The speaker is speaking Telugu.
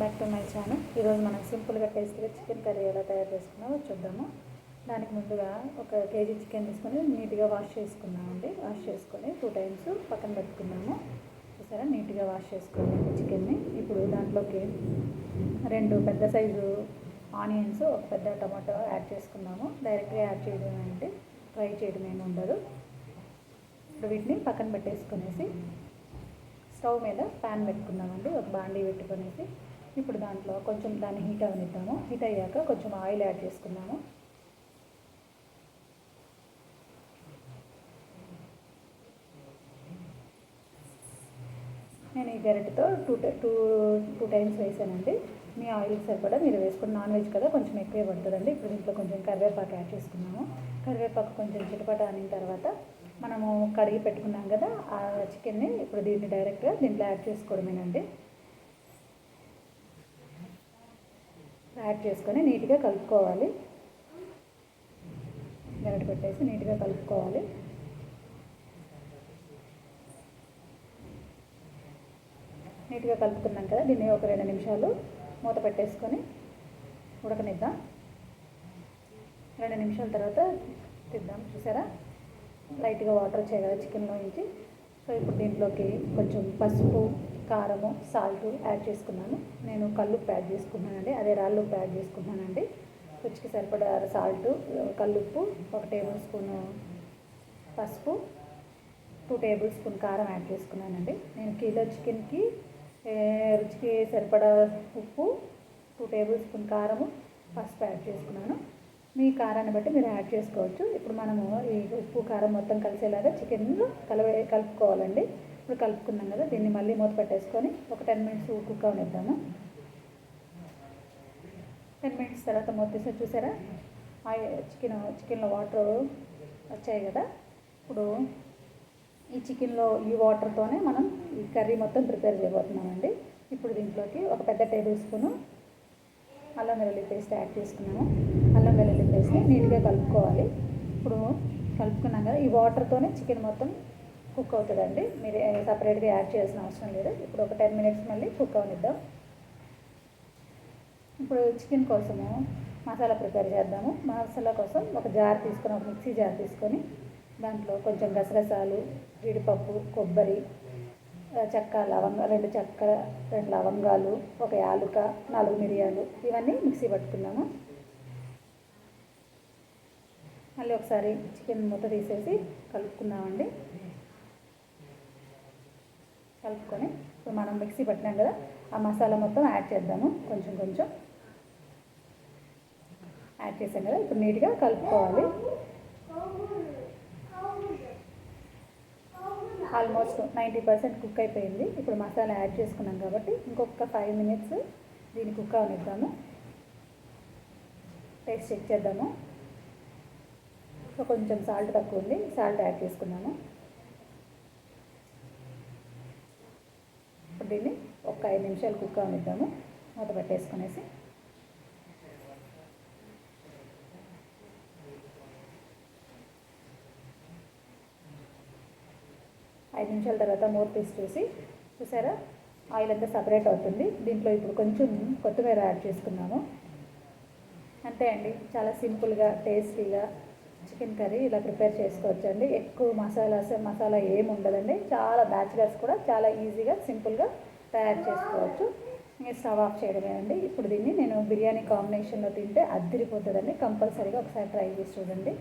Back to my channel. ఈరోజు మనం సింపుల్గా టేస్ట్గా చికెన్ కర్రీ ఎలా తయారు చేసుకున్నామో చూద్దాము. దానికి ముందుగా ఒక కేజీ చికెన్ తీసుకొని నీట్గా వాష్ చేసుకున్నామండి. వాష్ చేసుకొని 2 times పక్కన పెట్టుకున్నాము. చూసారా, నీట్గా వాష్ చేసుకోవాలి చికెన్ని. ఇప్పుడు దాంట్లోకి 2 పెద్ద సైజు ఆనియన్స్, ఒక పెద్ద టమాటో యాడ్ చేసుకున్నాము. డైరెక్ట్గా యాడ్ చేయడం అంటే ఫ్రై చేయడం ఏమి ఉండదు. ఇప్పుడు వీటిని పక్కన పెట్టేసుకునేసి స్టవ్ మీద ప్యాన్ పెట్టుకున్నామండి. ఒక బాండీ పెట్టుకునేసి ఇప్పుడు దాంట్లో కొంచెం దాన్ని హీట్ అవనిద్దాము. హీట్ అయ్యాక కొంచెం ఆయిల్ యాడ్ చేసుకున్నాము. నేను ఈ గరిటెతో టూ టైమ్స్ వేసానండి. మీ ఆయిల్ సరిపడా మీరు వేసుకుని, నాన్ వెజ్ కదా కొంచెం ఎక్కువే పడుతుందండి. ఇప్పుడు దీంట్లో కొంచెం కరివేపాకు యాడ్ చేసుకున్నాము. కరివేపాకు కొంచెం చిటపట అయిన తర్వాత మనము కడిగి పెట్టుకున్నాం కదా ఆ చికెన్ని ఇప్పుడు దీన్ని డైరెక్ట్గా దీంట్లో యాడ్ చేసుకోవడమేనండి. యాడ్ చేసుకొని నీట్గా కలుపుకోవాలి. గరిటె పెట్టేసి నీట్గా కలుపుకోవాలి. నీట్గా కలుపుకున్నాం కదా, దీన్ని ఒక 2 నిమిషాలు మూత పెట్టేసుకొని ఉడకనిద్దాం. 2 నిమిషాల తర్వాత తిద్దాం. చూసారా, లైట్గా వాటర్ వచ్చాయి కదా చికెన్లో నుంచి. సో ఇప్పుడు దీంట్లోకి కొంచెం పసుపు, కారము, సాల్ట్ యాడ్ చేసుకున్నాను. నేను కల్లుప్పు యాడ్ చేసుకున్నానండి, అదే రాళ్ళుప్పు యాడ్ చేసుకున్నానండి. రుచికి సరిపడా సాల్ట్, కల్లుప్పు, 1 టేబుల్ స్పూను పసుపు, 2 టేబుల్ స్పూన్ కారం యాడ్ చేసుకున్నానండి. నేను కిలో చికెన్కి రుచికి సరిపడా ఉప్పు, 2 టేబుల్ స్పూన్ కారము, పసుపు యాడ్ చేసుకున్నాను. మీ కారాన్ని బట్టి మీరు యాడ్ చేసుకోవచ్చు. ఇప్పుడు మనము ఈ ఉప్పు కారం మొత్తం కలిసేలాగా చికెన్లో కలుపుకోవాలండి. ఇప్పుడు కలుపుకున్నాం కదా, దీన్ని మళ్ళీ మూత పెట్టేసుకొని ఒక 10 minutes కుక్ అవనిద్దాము. 10 minutes తర్వాత మూత తీసి చూసారా, చికెన్లో వాటర్ వచ్చాయి కదా. ఇప్పుడు ఈ చికెన్లో ఈ వాటర్తోనే మనం ఈ కర్రీ మొత్తం ప్రిపేర్ చేయబోతున్నామండి. ఇప్పుడు దీంట్లోకి ఒక పెద్ద టేబుల్ స్పూను అల్లం వెల్లుల్లి పేస్ట్ యాడ్ చేసుకున్నాము. అల్లం వెల్లుల్లి పేస్ట్ నీట్గా కలుపుకోవాలి. ఇప్పుడు కలుపుకున్నాం కదా, ఈ వాటర్తోనే చికెన్ మొత్తం కుక్ అవుతుందండి. మీరు సపరేట్గా యాడ్ చేయాల్సిన అవసరం లేదు. ఇప్పుడు ఒక 10 minutes మళ్ళీ కుక్ అవనిద్దాం. ఇప్పుడు చికెన్ కోసము మసాలా ప్రిపేర్ చేద్దాము. మసాలా కోసం ఒక జార్ తీసుకొని, ఒక మిక్సీ జార్ తీసుకొని దాంట్లో కొంచెం గసగసాలు, జీడిపప్పు, కొబ్బరి, చెక్క, లవంగా, 2 చెక్క, 2 లవంగాలు, 1 యాలుక, 4 మిరియాలు, ఇవన్నీ మిక్సీ పట్టుకున్నాము. మళ్ళీ ఒకసారి చికెన్ మూత తీసేసి కలుపుకున్నామండి. కలుపుకొని ఇప్పుడు మనం మిక్సీ పట్టినాం కదా, ఆ మసాలా మొత్తం యాడ్ చేద్దాము. కొంచెం కొంచెం యాడ్ చేసాం కదా, ఇప్పుడు నీట్గా కలుపుకోవాలి. ఆల్మోస్ట్ 90% కుక్ అయిపోయింది. ఇప్పుడు మసాలా యాడ్ చేసుకున్నాం కాబట్టి ఇంకొక 5 minutes దీన్ని కుక్ అవనిద్దాము. టేస్ట్ చెక్ చేద్దాము. సో కొంచెం సాల్ట్ తక్కువ ఉంది, సాల్ట్ యాడ్ చేసుకున్నాము. ఇప్పుడు దీన్ని ఒక 5 నిమిషాలు కుక్ అవనిద్దాము. మూత పెట్టేసుకునేసి 5 నిమిషాల తర్వాత మూత తీసి చూసారా, ఆయిల్ అంతా సపరేట్ అవుతుంది. దీంట్లో ఇప్పుడు కొంచెం కొత్తిమీర యాడ్ చేసుకున్నాము. అంతే అండి, చాలా సింపుల్గా టేస్టీగా చికెన్ కర్రీ ఇలా ప్రిపేర్ చేసుకోవచ్చు అండి. ఎక్కువ మసాలా ఏమి ఉండదండి. చాలా బ్యాచిలర్స్ కూడా చాలా ఈజీగా సింపుల్గా తయారు చేసుకోవచ్చు. ఇంకా స్టవ్ ఆఫ్ చేయడమే అండి. ఇప్పుడు దీన్ని నేను బిర్యానీ కాంబినేషన్లో తింటే అద్దిరిపోతుందండి. కంపల్సరీగా ఒకసారి ట్రై చేసి చూడండి.